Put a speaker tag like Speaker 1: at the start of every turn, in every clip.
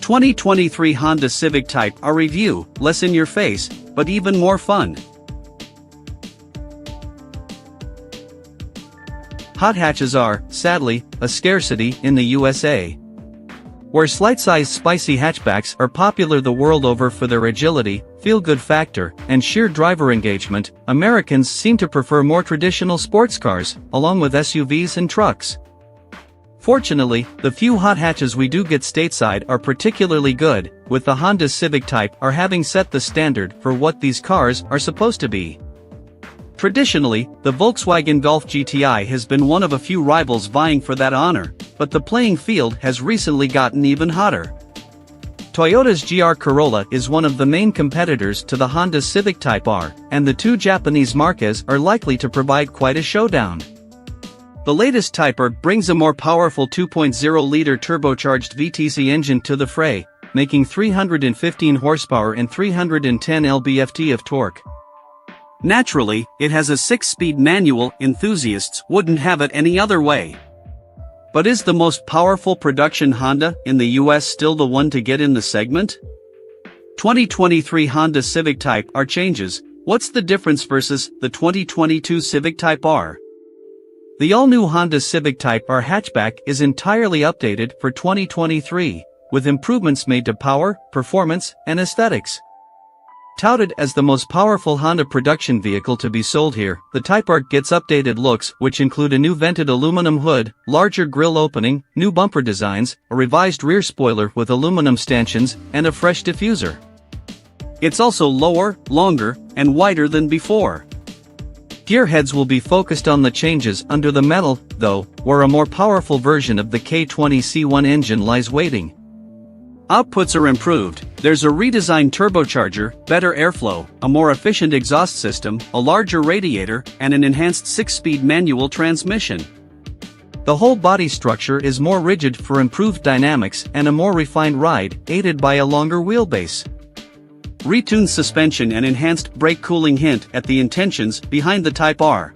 Speaker 1: 2023 Honda Civic Type R review, less in your face, but even more fun. Hot hatches are, sadly, a scarcity in the USA. Where slight-sized spicy hatchbacks are popular the world over for their agility, feel-good factor, and sheer driver engagement, Americans seem to prefer more traditional sports cars, along with SUVs and trucks. Fortunately, the few hot hatches we do get stateside are particularly good, with the Honda Civic Type R having set the standard for what these cars are supposed to be. Traditionally, the Volkswagen Golf GTI has been one of a few rivals vying for that honor, but the playing field has recently gotten even hotter. Toyota's GR Corolla is one of the main competitors to the Honda Civic Type R, and the two Japanese marques are likely to provide quite a showdown. The latest Type R brings a more powerful 2.0-liter turbocharged VTC engine to the fray, making 315 horsepower and 310 lb-ft of torque. Naturally, it has a 6-speed manual. Enthusiasts wouldn't have it any other way. But is the most powerful production Honda in the US still the one to get in the segment? 2023 Honda Civic Type R changes. What's the difference versus the 2022 Civic Type R? The all-new Honda Civic Type R hatchback is entirely updated for 2023, with improvements made to power, performance, and aesthetics. Touted as the most powerful Honda production vehicle to be sold here, the Type R gets updated looks which include a new vented aluminum hood, larger grille opening, new bumper designs, a revised rear spoiler with aluminum stanchions, and a fresh diffuser. It's also lower, longer, and wider than before. Gearheads will be focused on the changes under the metal, though, where a more powerful version of the K20C1 engine lies waiting. Outputs are improved. There's a redesigned turbocharger, better airflow, a more efficient exhaust system, a larger radiator, and an enhanced 6-speed manual transmission. The whole body structure is more rigid for improved dynamics and a more refined ride, aided by a longer wheelbase. Retuned suspension and enhanced brake cooling hint at the intentions behind the Type R.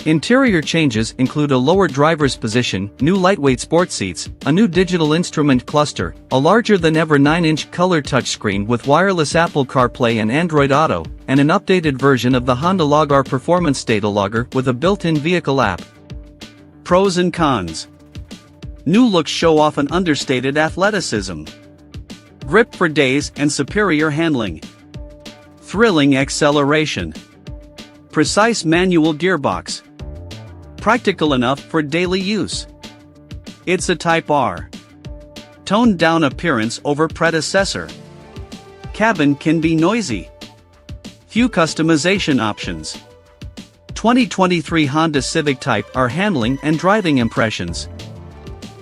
Speaker 1: Interior changes include a lower driver's position, new lightweight sport seats, a new digital instrument cluster, a larger-than-ever 9-inch color touchscreen with wireless Apple CarPlay and Android Auto, and an updated version of the Honda Log R performance data logger with a built-in vehicle app. Pros and cons. New looks show off an understated athleticism. Grip for days and superior handling. Thrilling acceleration. Precise manual gearbox. Practical enough for daily use. It's a Type R. Toned down appearance over predecessor. Cabin can be noisy. Few customization options. 2023 Honda Civic Type R handling and driving impressions.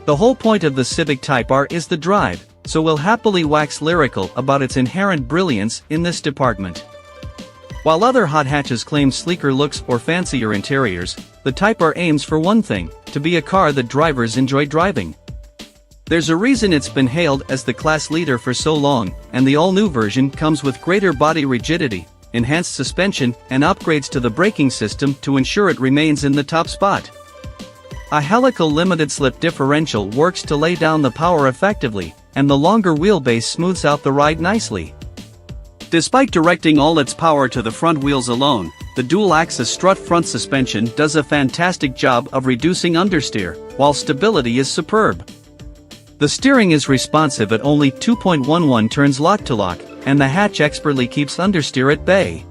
Speaker 1: The whole point of the Civic Type R is the drive, so we'll happily wax lyrical about its inherent brilliance in this department. While other hot hatches claim sleeker looks or fancier interiors, the Type R aims for one thing: to be a car that drivers enjoy driving. There's a reason it's been hailed as the class leader for so long, and the all-new version comes with greater body rigidity, enhanced suspension, and upgrades to the braking system to ensure it remains in the top spot. A helical limited slip differential works to lay down the power effectively, and the longer wheelbase smooths out the ride nicely. Despite directing all its power to the front wheels alone, the dual-axis strut front suspension does a fantastic job of reducing understeer, while stability is superb. The steering is responsive at only 2.11 turns lock-to-lock, and the hatch expertly keeps understeer at bay.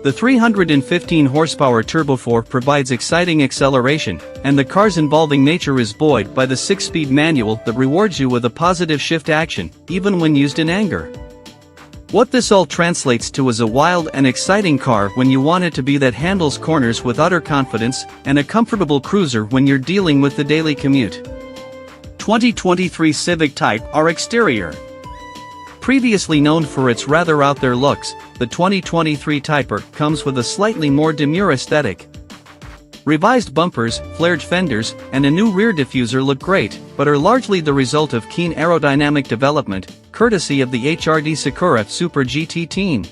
Speaker 1: The 315 horsepower Turbo 4 provides exciting acceleration, and the car's involving nature is buoyed by the 6-speed manual that rewards you with a positive shift action, even when used in anger. What this all translates to is a wild and exciting car when you want it to be that handles corners with utter confidence, and a comfortable cruiser when you're dealing with the daily commute. 2023 Civic Type R exterior. Previously known for its rather out-there looks, the 2023 Type R comes with a slightly more demure aesthetic. Revised bumpers, flared fenders, and a new rear diffuser look great, but are largely the result of keen aerodynamic development, courtesy of the HRD Sakura Super GT team.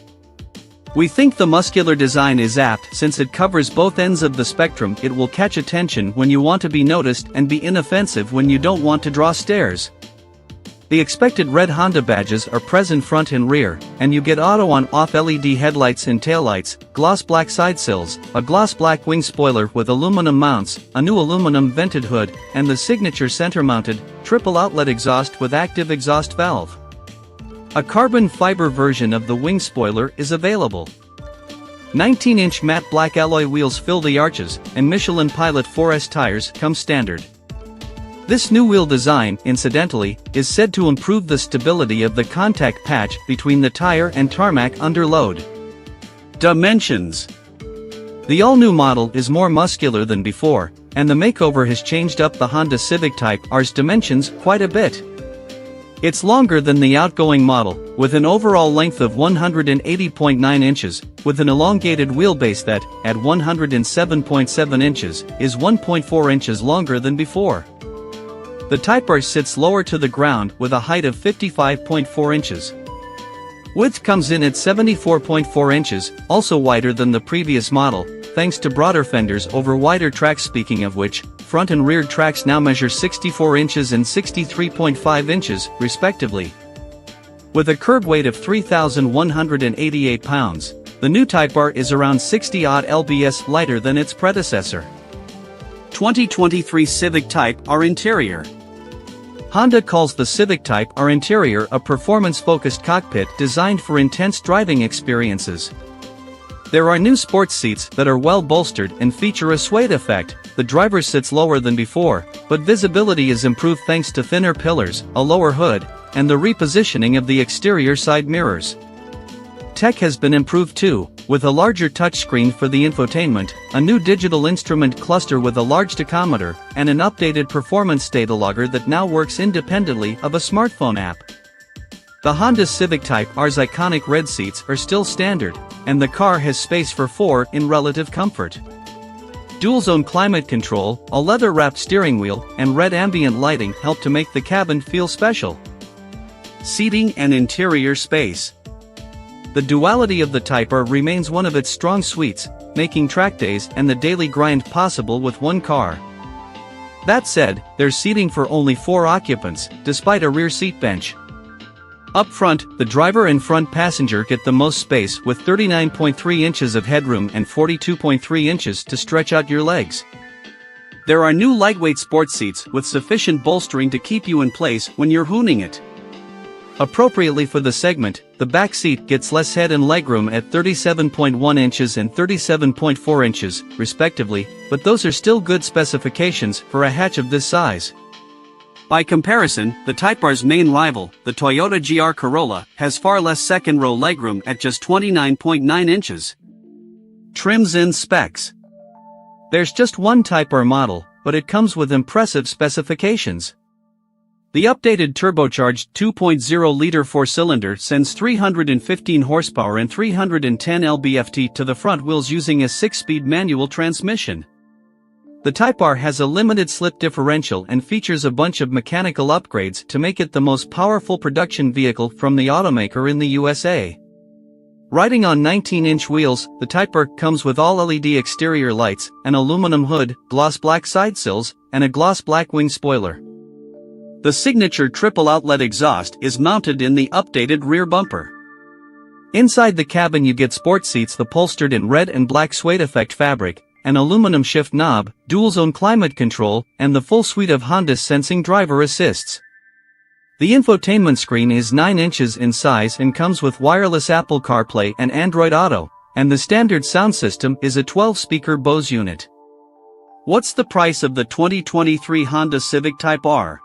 Speaker 1: We think the muscular design is apt since it covers both ends of the spectrum. It will catch attention when you want to be noticed and be inoffensive when you don't want to draw stares. The expected red Honda badges are present front and rear, and you get auto-on-off LED headlights and taillights, gloss black side sills, a gloss black wing spoiler with aluminum mounts, a new aluminum vented hood, and the signature center-mounted, triple-outlet exhaust with active exhaust valve. A carbon fiber version of the wing spoiler is available. 19-inch matte black alloy wheels fill the arches, and Michelin Pilot 4S tires come standard. This new wheel design, incidentally, is said to improve the stability of the contact patch between the tire and tarmac under load. Dimensions. The all-new model is more muscular than before, and the makeover has changed up the Honda Civic Type R's dimensions quite a bit. It's longer than the outgoing model, with an overall length of 180.9 inches, with an elongated wheelbase that, at 107.7 inches, is 1.4 inches longer than before. The Type R sits lower to the ground with a height of 55.4 inches. Width comes in at 74.4 inches, also wider than the previous model, thanks to broader fenders over wider tracks. Speaking of which, front and rear tracks now measure 64 inches and 63.5 inches, respectively. With a curb weight of 3,188 pounds, the new Type R is around 60-odd lbs lighter than its predecessor. 2023 Civic Type R interior. Honda calls the Civic Type R interior a performance-focused cockpit designed for intense driving experiences. There are new sports seats that are well bolstered and feature a suede effect. The driver sits lower than before, but visibility is improved thanks to thinner pillars, a lower hood, and the repositioning of the exterior side mirrors. Tech has been improved too, with a larger touchscreen for the infotainment, a new digital instrument cluster with a large tachometer, and an updated performance data logger that now works independently of a smartphone app. The Honda Civic Type R's iconic red seats are still standard, and the car has space for 4 in relative comfort. Dual-zone climate control, a leather-wrapped steering wheel, and red ambient lighting help to make the cabin feel special. Seating and interior space. The duality of the Type R remains one of its strong suites, making track days and the daily grind possible with one car. That said, there's seating for only 4 occupants, despite a rear seat bench. Up front, the driver and front passenger get the most space with 39.3 inches of headroom and 42.3 inches to stretch out your legs. There are new lightweight sports seats with sufficient bolstering to keep you in place when you're hooning it. Appropriately for the segment, the back seat gets less head and legroom at 37.1 inches and 37.4 inches, respectively, but those are still good specifications for a hatch of this size. By comparison, the Type R's main rival, the Toyota GR Corolla, has far less second-row legroom at just 29.9 inches. Trims and specs. There's just one Type R model, but it comes with impressive specifications. The updated turbocharged 2.0-liter 4-cylinder sends 315 horsepower and 310 lb-ft to the front wheels using a 6-speed manual transmission. The Type R has a limited slip differential and features a bunch of mechanical upgrades to make it the most powerful production vehicle from the automaker in the USA. Riding on 19-inch wheels, the Type R comes with all LED exterior lights, an aluminum hood, gloss black side sills, and a gloss black wing spoiler. The signature triple-outlet exhaust is mounted in the updated rear bumper. Inside the cabin you get sports seats upholstered in red and black suede effect fabric, an aluminum shift knob, dual-zone climate control, and the full suite of Honda sensing driver assists. The infotainment screen is 9 inches in size and comes with wireless Apple CarPlay and Android Auto, and the standard sound system is a 12-speaker Bose unit. What's the price of the 2023 Honda Civic Type R?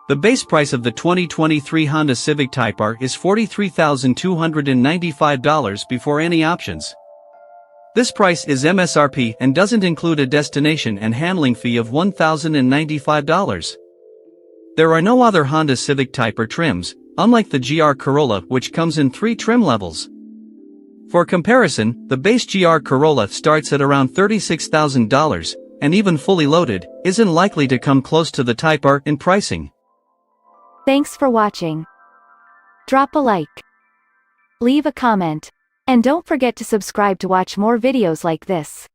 Speaker 1: The base price of the 2023 Honda Civic Type R is $43,295 before any options. This price is MSRP and doesn't include a destination and handling fee of $1,095. There are no other Honda Civic Type R trims, unlike the GR Corolla which comes in 3 trim levels. For comparison, the base GR Corolla starts at around $36,000, and even fully loaded, isn't likely to come close to the Type R in pricing.
Speaker 2: Thanks for watching. Drop a like. Leave a comment. And don't forget to subscribe to watch more videos like this.